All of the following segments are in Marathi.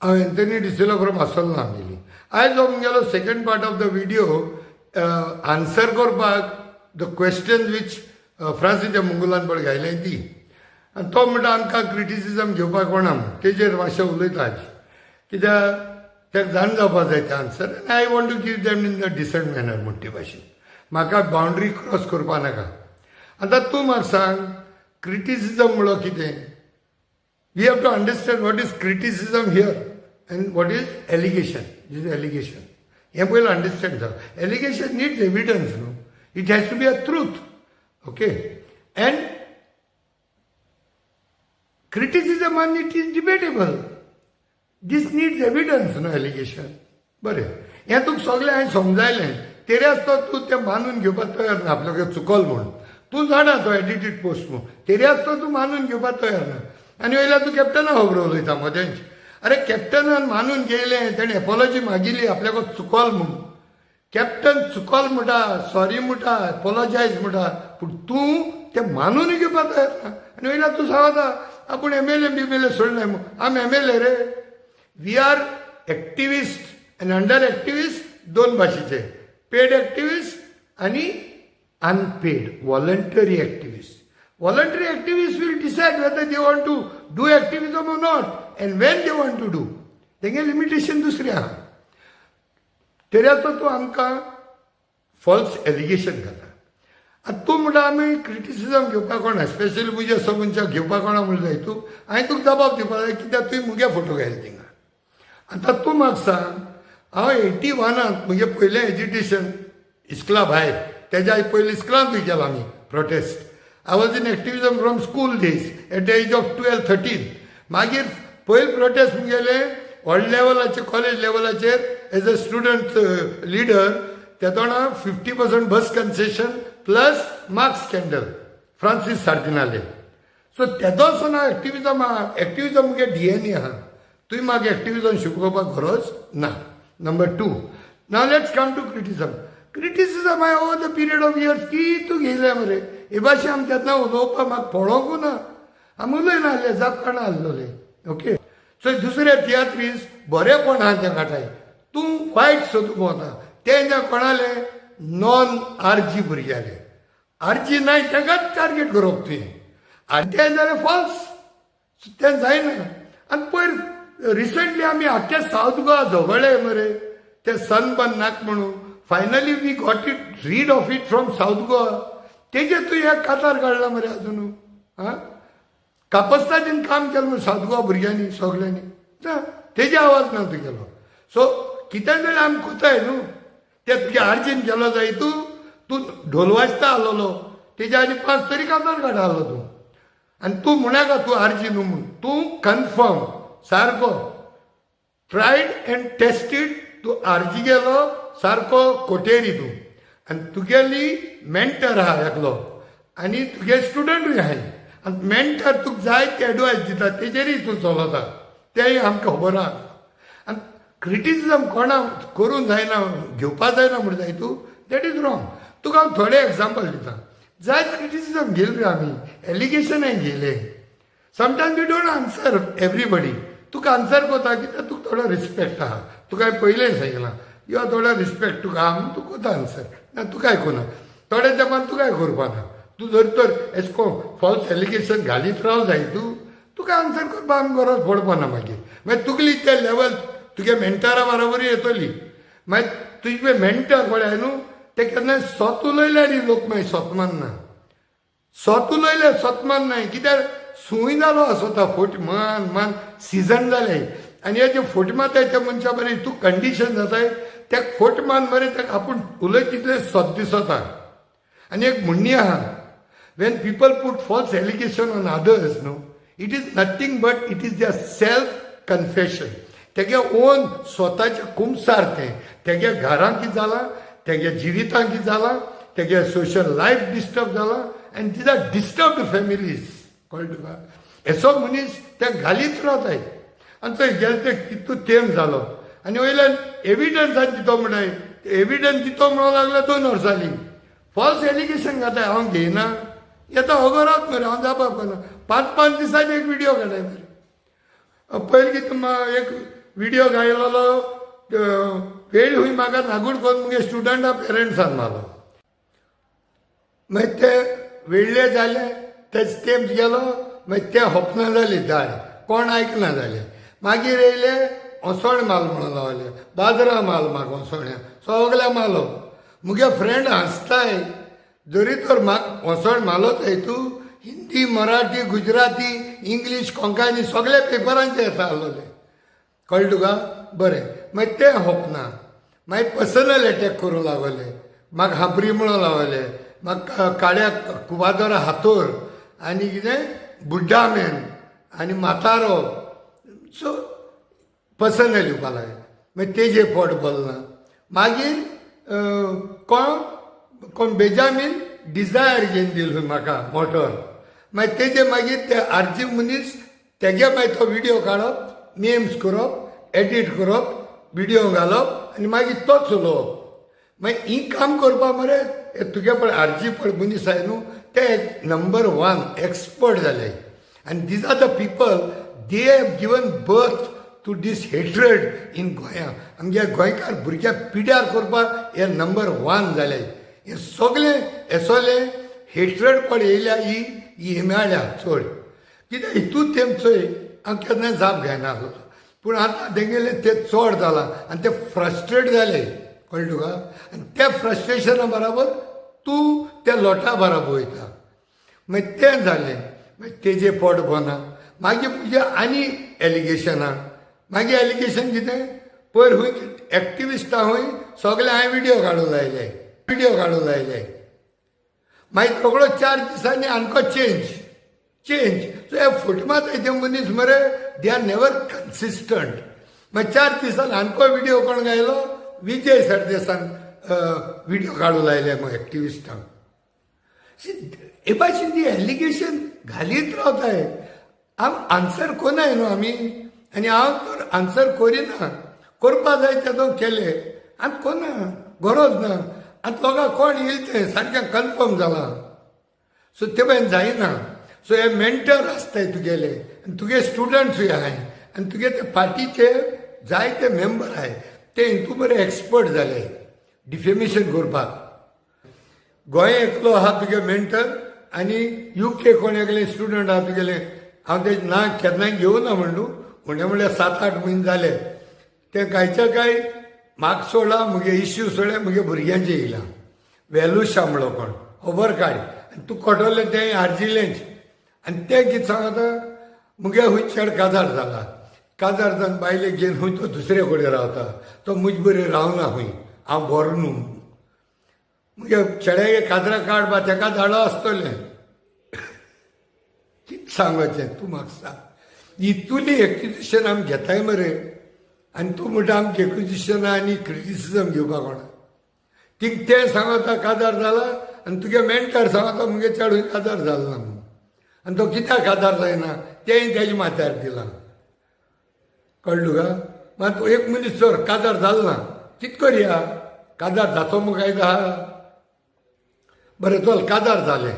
हांव एंथनी डिसिलो फ्रॉम आसोलना आमगेली. आयज हो मुगेलो second part of the video answer करपाक द क्वेश्चन वीच फ्रांसीच्या मुंगुलान पळय घायलें ती. आनी तो म्हणटा आमकां क्रिटिसिजम घेवपाक कोणा तेजेर मातशें उलयता आज, कित्याक ताका जाण जावपाक जाय तें आन्सर. आनी I want to give them in the decent manner म्हणटे भाशेन. म्हाका बाउंड्री क्रॉस करपा नाका. आतां तूं म्हाका सांग क्रिटिसिजम म्हणल्यार कितें? We have to understand what is criticism here and what is allegation. This is allegation. You will understand that. Allegation needs evidence, no? It has to be a truth. Okay? And criticism on it is debatable. This needs evidence, no allegation. बरें. हें तुका सगळें हांवें समजायलें. तेरे आसतो तूं तें मानून घेवपाक तयार ना आपल्याक चुकल म्हणून. तूं जाणा तो एडिटेड पोस्ट म्हणून. तेरे आसतो तूं मानून घेवपाक तयार ना. आनी वयल्यार तूं कॅप्टना खबर उलयता मदेंच. अरे कॅप्टनान मानून घेयलें, ताणें एपॉलॉजी मागिल्ली आपल्याक चुकल म्हणून. कॅप्टन चुकल म्हणटा, सॉरी म्हणटा, एपॉलॉजायज म्हणटा, पूण तूं तें मानून घेवपाक तयार ना. आनी वयल्यार तूं सांगता आपूण एमएलए बिमएलए सोडलें म्हणून. आमी एमएलए रे. वी आर एक्टिविस्ट आनी अंडर एक्टिविस्ट दोन भाशेचे, पेड एक्टिविस्ट आनी unpaid voluntary activist. Voluntary activists will decide whether they want to do activism or not and when they want to do. तेंगे लिमिटेशन दुसरें आहा. तेऱ्याचो तूं आमकां फॉल्स एलिगेशन घाता. आतां तूं म्हणटा आमी क्रिटिसिजम घेवपाक कोणा, स्पेशली म्हज्या असो मनशाक घेवपाक कोणा म्हणून जाय तूं. हांवें तुका जबाब दिवपाक जाय कित्याक तुवें मुगे फोटो घायले थिंगा. आतां तूं म्हाका सांग, हांव 81 म्हजें पयलें एज्युकेशन इस्कुला भायर, तेज्या पयलीं इस्कुलांतूय केलां आमी prostate. I was in activism from school days at the age of 12-13. मागीर पयलीं प्रोटेस्ट मुगेलें व्हड लेवलाचेर, कॉलेज लेवलाचेर एज अ स्टुडंट लिडर. तेदोणा 50% bus concession plus marks scandal Francis सार्दिनाले. सो तेदोसून हांव एक्टिविजम मुगे DNA आहा. तुवें म्हाका एक्टिविजम शिकोवपाक गरज ना. नंबर 2. नाव let's come to criticism. Criticism हांवें over the period of years कितू घेयलें मरे. हे भाशेन आमी तेन्ना उलोवपाक म्हाका पळोवंकू ना. आमी उलयना आहले, जापकाना आहलोले. ओके. सो दुसरे तियात्रीस बरेपण आहा तें काटाय. तूं वायट सोदूंक वता. तें जें कोणाले नॉन आरजी भुरग्याले. आरजी नाय तेंकाच टार्गेट करप तुवें. आनी तें जाल्यार फॉल्स. तें जायना. आनी पयर रिसंटली आमी आख्खे सावथ गोवा झगडले मरे ते सनबर्न नाक म्हणून. Finally we got it rid of it from south Goa. तेजे तूं एक कातार काडला मरे अजून. हां, कापस्ताचें काम केलें मरे सावथ गोवा भुरग्यांनी सगळ्यांनी. तेजे आवाज ना तुगेलो. सो कितें जाल्यार आमी कोताय न्हू. ते तुगे आर्जीन गेलो जाय तूं ढोल वाजता आसलोलो तेज्या आनी 5 तरी कातार काडा आहलो तूं. आनी तूं म्हणाका तूं आर्जी न्हू म्हणून. तूं कन्फर्म सारको ट्रायड एंड टेस्टेड. तूं आर्जी गेलो सारको कोटेरी तूं. आनी तुगेली मेंटर आहा एकलो आनी तुगे स्टुडंटूय आहाय. आनी मेंटर तुका जाय ती एडवायस दिता तेजेरूय तूं चलता. तेंय आमकां खबर आहा. आनी क्रिटिसिजम कोणा करूंक जायना, घेवपा जायना म्हणून जाय तूं. That is wrong. तुका हांव थोडे एग्जाम्पल दिता. जाय क्रिटिसिजम घेयले रे आमी, एलिगेशनाय घेयले. Sometimes we don't answer everybody. तुका आन्सर कोता कित्याक तुका थोडो रिस्पेक्ट आहा. तुका हांवें पयलें सांगलां यू आर थोडो रिस्पेक्ट तुका आहा म्हणून तूं कोता आन्सर. ना तूं काय कोना. थोड्या तेंपान तूं काय करपा ना. तूं जर तर एश को फॉल्स एलिगेशन घालीत राव जाय तुका आन्सर करपा आमी गरज पडपा ना. मागीर तुगली ते लेवल तुगे मेंटरा बरोबर येतली. मागीर तुजे मेंटर पळय न्हू ते केन्ना स्वत उलयल्यार लोक मागीर स्वतमान ना. स्वत उलयले स्वतमान नाय. कित्याक सुय जालो स्वता फोट मान सिजन जाले आनी हे जे फोट माताय त्या मनशा बरें तूं कंडिशन जाताय त्या फोट मान मरे ताका आपूण उलय तितलें स्वत दिसता. आनी एक म्हणणी आहा, when people put false allegation on others know it is nothing but it is their self confession. तेगे ओन स्वताचें कुमसार तें. तेगे घरां कितें जालां, तेगे जिवितां कितें जालां, तेगे सोशल लायफ डिस्टर्ब जालां आनी दीज आर डिस्टर्ब्ड फॅमिलीज. कळ्ळें तुका. एसो मनीस तें घालीत रावताय आनी थंय गेले ते कितू तेम जालो. आनी वयल्यान एविडन्सान दितो म्हणटाय. एविडन्स दितो म्हणूंक लागलो 2 वर्सांनी. फॉल्स एलिगेशन घाताय. हांव घेयना. येता होगोरात मरे हांव जावपाक करना. 5-5 दिसांनी एक व्हिडिओ काडाय मरे. पयलीं कितें एक व्हिडिओ घायलेलो वेळ हुई म्हाका नागूड करून मुगे स्टुडंटा पेरंट्सान मारलो. मागीर ते वेळ्ळे जाले तेच तेंप गेलो. मागीर ते होपना जाली धाड कोण आयकना जाले. मागीर येयले ओसोण माल म्हणून लावले. बाजरा माल म्हाका ओसोण्या सगळ्या मालो. मुगे फ्रेंड हसताय जरी तर म्हाका ओसोण मालो थंय तूं हिंदी मराठी गुजराती इंग्लीश कोंकणी सगळे पेपरांचे येता आसलोले. कळ्ळें तुका बरें. मागीर ते होपना मागीर पर्सनल एटॅक करूंक लागले. म्हाका हांबरी म्हणून लावले. म्हाका काड्या कुबादोरा हातोर आनी कितें बुड्डा मॅन आनी मातारो सो पर्सनल येवपा लागले. मागीर तेजे पोट भरना. मागीर कोण बेजामीन डिझायर घेवन दिलो म्हाका मोटर. मागीर तेजे मागीर ते आरजी मनीस तेगे मागीर तो व्हिडिओ काडप नेम्स करप एडिट करप व्हिडिओ घालप आनी मागीर तो चलोवप. मागीर ही काम करपा मरे तुगे पळय आरजी पळय मनीस आय न्हू ते नंबर 1 एक्सपर्ट जाले. आनी these are the people they have given birth to this hatred in गोंया. आमगे गोंयकार भुरग्याक पिड्यार करपाक हे नंबर 1 जाले. हे सगळे एसोले हेट्रेड पड येयल्या ही मेळ्ळ्या चड कित्याक हितून तेमचोय हांव केन्ना जाप घेयनासलो. पूण आतां तेंगेले ते चड जाला आनी ते फ्रस्ट्रेट जाले. कळ्ळें तुका. आनी त्या फ्रस्ट्रेशना बराबर तूं त्या लोटा बराबर वयता. मागीर तें जालें. मागीर तेजे पोट भरना. मागीर म्हजे आनी एलिगेशनां. मागीर एलिगेशन कितें पयर हूंय एक्टिविस्टां हूंय सगळे हांवें व्हिडिओ काडूंक लायले. मागीर रोखडो 4 दिसांनी आमको चेंज सो हे फुटमात ते मनीस मरे दे आर नेवर कन्सिस्टंट. मागीर 4 दिसान आमको व्हिडिओ कोण गायलो विजय सरदेसान व्हिडिओ काडूंक लायले मग एक्टिविस्टांक. हे भाशेन ती एलिगेशन घालीत रावताय. हांव आन्सर कोनाय न्हू आमी आनी हांव तर आन्सर करिना. करपा जाय तेदो केले आतां कोना गरज ना. आतां लोकांक कोण येयले तें सारकें कन्फर्म जालां. सो ते भाशेन जायना. सो हे मेंटर आसताय तुगेले आनी तुगे स्टुडंट्सूय आहाय आनी तुगे ते पार्टीचे जायते मेंबर आहाय ते हितू बरे एक्सपर्ट जाले डिफेमेशन करपाक. गोंय एकलो आहा तुगे मेंटर आनी UK कोण एकले स्टुडंट आहा तुगेले. हांव तेजें नांव केन्नाय घेवना म्हणल्यार 7-8 म्हयने जाले. ते कांयच्या कांय म्हाका सोडला मुगे इश्यू सोडले मुगे भुरग्यांचे येयला. वेलू शामळो कोण खबर काड आनी तूं कोटोले तें आर्जिलेंच. आनी ते कितें सांगता मुगे हूंय चेड काजार जाला. काजार जावन बायले घेवन हूंय तो दुसरे कडेन रावता. तो मुजे बरें रावना हूंय हांव बरो न्हू. मुगे चेड्यागे काजरां काडपा तेका धाडो आसतलें. कितें सांगचें तूं म्हाका सांग. इतुली एक्विजिशन आमी घेताय मरे आनी तूं म्हणटा आमकां एक्विजिशनां आनी क्रिटिसिजम घेवपाक कोणा. तींग तें सांगता काजार जाला आनी तुगे मेंटर सांगता मुगे चेड हूंय काजार जालो ना म्हणून. आनी तो कित्याक काजार जायना तेंय तेजे माथ्यार दिलां. कळ्ळें तुका. मात एक मनीस जर काजार जालो ना कितें करया. काजार जातो म्हूण कांय आहा. बरें चल काजार जालें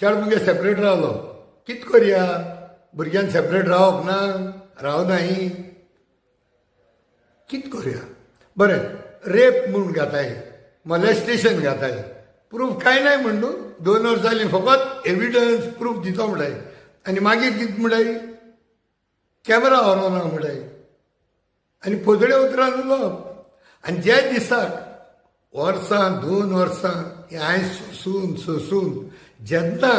चेड मुगे सेपरेट रावलो कितें करया. भुरग्यान सेपरेट रावप ना रावनाय कितें करया. बरें रेप म्हूण घेताय मॉलेस्टेशन घेताय प्रूफ कांय नाय म्हण न्हू. 2 वर्सां जालीं फकत एविडन्स प्रूफ दितो म्हणटाय आनी मागीर कितें म्हणटाय कॅमेरा व्हरोना म्हणटाय आनी पोजडे उतरान उलोवप. आनी जे दिसाक वर्सां 2 वर्सां हांवें सोसून जेन्ना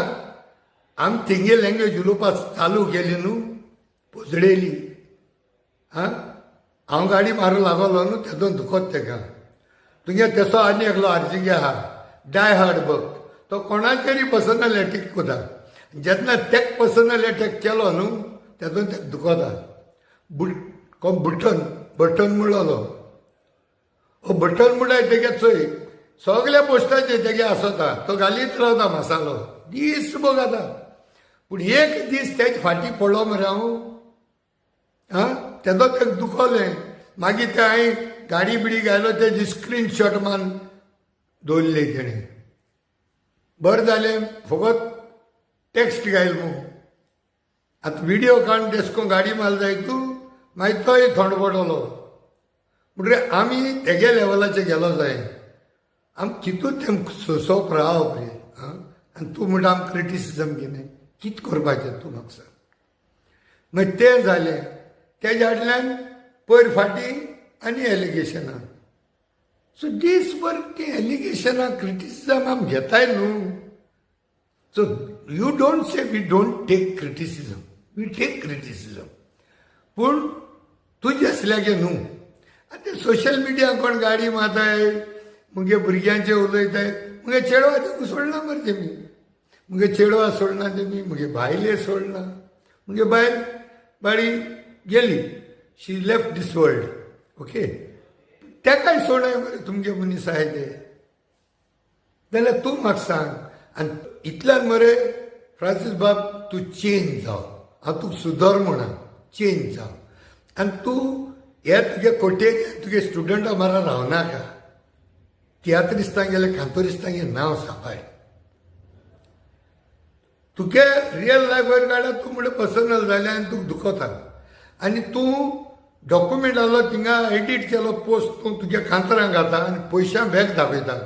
आमी तेंगे लँग्वेज उलोवपाक चालू केली न्हू पोजडेली हांव गाडी मारूं लागलो न्हू तेदोन दुखोत तेका. तुगे तेसो आनी एकलो आर्जिगे आहा डाय हार्ड भक्त. तो कोणाचेरी पर्सनल एटॅक कोता. जेन्ना तेका पर्सनल एटॅक केलो न्हू तेदोन तेका दुखोता. कोण बटन म्हणलो हो बटन म्हणल्यार तेगे चोय सगल्या पोस्टाचेर तेगे आसता. तो घालीत रावता मसालो दीस भोगाता. पूण एक दीस तेजे फाटीं पडलो मरे हांव तेदो तेका दुखोलें. मागीर ते हांवें गाडी बिडी घायलो तेजी स्क्रीनशॉट मान दवरले तेणें. बरें जालें फकत टेक्स्ट घायल मू. आतां व्हिडिओ काडून तेश कोन गाडी माल जाय तूं मागीर तोय थंड पडलो म्हणटकीर आमी तेगे लेवलाचेर गेलो जाय आम कितूच तें सोंसोप रावप रे आनी तूं म्हणटा आम क्रिटिसिजम कितें कितें करपाचें तूं म्हाका सांग मागीर तें जालें तेज्या फाटल्यान पयर फाटीं आनी एलिगेशनां सो दीस वर ती एलिगेशनां क्रिटिसिजम आम घेताय न्हू so you don't say we don't take criticism we take criticism पूण तुजें असल्याचें न्हू आनी ते सोशल मिडिया कोण गाडी मारताय मुगे भुरग्यांचे उलयताय मुगे चेडवा तेका सोडना मरे तेमी मुगे चेडवा सोडना तेमी मुगे बायले सोडना मुगे बायल बाळी गेली शी लेफ्ट दीस वर्ल्ड ओके तेकाय सोडाय मरे तुमगे मनीस आहाय ते जाल्यार तूं म्हाका सांग आनी इतल्यान मरे फ्रांसीस बाब तूं चेंज जाव हांव तुका सुदर म्हणा चेंज जाव आनी तूं हे तुगे कोटेक तुगे स्टुडंटा मारा रावनाका तियात्रिस्तां गेले कांतोरिस्तांगे नांव सांबाळ तुगे रियल लायफार काडा तूं म्हणटा पर्सनल जालें आनी तुका दुखता आनी तूं डॉक्युमेंट आहलो थिंगा एडीट केलो पोस्ट तूं तुगे कांतरांक घाता आनी पयशां बॅग दाखयता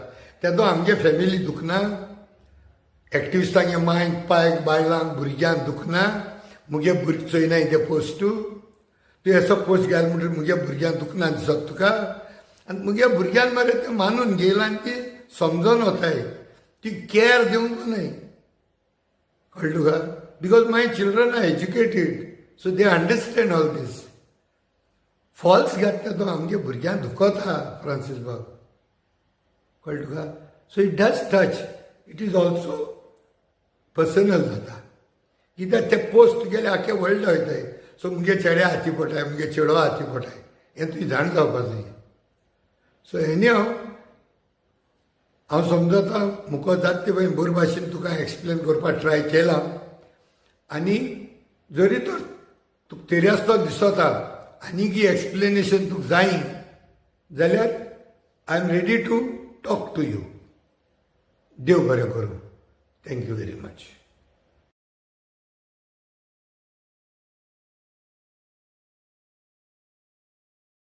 तेदो आमगे फॅमिली दुखना एक्टिविस्टांगे मांयक पायक बायलांक भुरग्यांक दुखना मुगे भुरग चोयनाय ते पोस्टू तूं असो पोस्ट घाल म्हणटकीर मुगे भुरग्यांक दुखना दिसत तुका आनी मुगे भुरग्यान मरे तें मानून घेयलां आनी ती समजोन वताय ती कॅर दिवंक न्हय कळ्ळें तुका because my children are educated so they understand all these false घातता तो आमगे भुरग्यांक दुखता फ्रांसीस बाब कळ्ळें तुका so it does touch it is also personal जाता कित्याक ते पोस्ट तुगेले आख्या वर्ल्ड वयताय सो मुगे चेड्या हाती पडटाय मुगे चेडवा हाती पडटाय हें तुवें जाण जावपा जाय सो एनी हांव समजता मुको जाता ते भाशेन बरे भाशेन तुका एक्सप्लेन करपाक ट्राय केला आनी जरी तर तुका तेऱ्यास्तो दिसता आनीक एक्सप्लेनेशन तुका जाय जाल्यार I am ready to talk to you देव बरें करूं थँक्यू व्हेरी मच